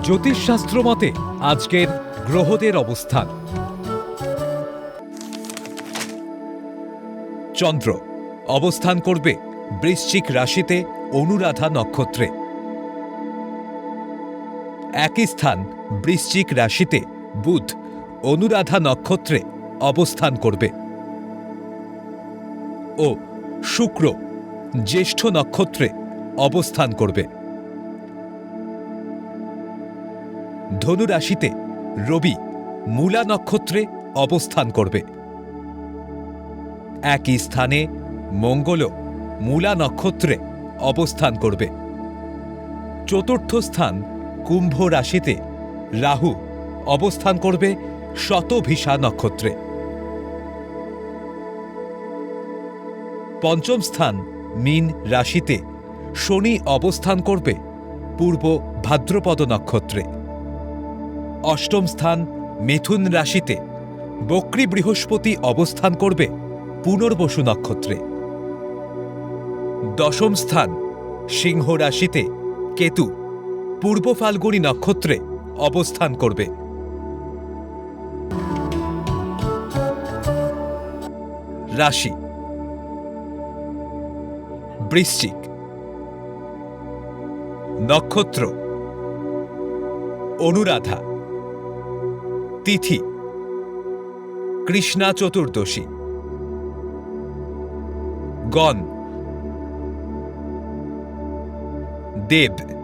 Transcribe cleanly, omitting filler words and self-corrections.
জ্যোতিষশাস্ত্র মতে আজকের গ্রহদের অবস্থান। চন্দ্র অবস্থান করবে বৃশ্চিক রাশিতে অনুরাধা নক্ষত্রে। একই স্থান বৃশ্চিক রাশিতে বুধ অনুরাধা নক্ষত্রে অবস্থান করবে ও শুক্র জ্যেষ্ঠ নক্ষত্রে অবস্থান করবে। ধনু রাশিতে রবি মূলা নক্ষত্রে অবস্থান করবে। একই স্থানে মঙ্গলও মূলা নক্ষত্রে অবস্থান করবে। চতুর্থ স্থান কুম্ভ রাশিতে রাহু অবস্থান করবে শতভিষা নক্ষত্রে। পঞ্চম স্থান মীন রাশিতে শনি অবস্থান করবে পূর্ব ভাদ্রপদ নক্ষত্রে। অষ্টম স্থান মিথুন রাশিতে বক্রী বৃহস্পতি অবস্থান করবে পুনর্বসু নক্ষত্রে। দশম স্থান সিংহ রাশিতে কেতু পূর্ব ফাল্গুনী নক্ষত্রে অবস্থান করবে। রাশি বৃশ্চিক। নক্ষত্র অনুরাধা। তিথি কৃষ্ণা চতুর্দশী। গণ দেব।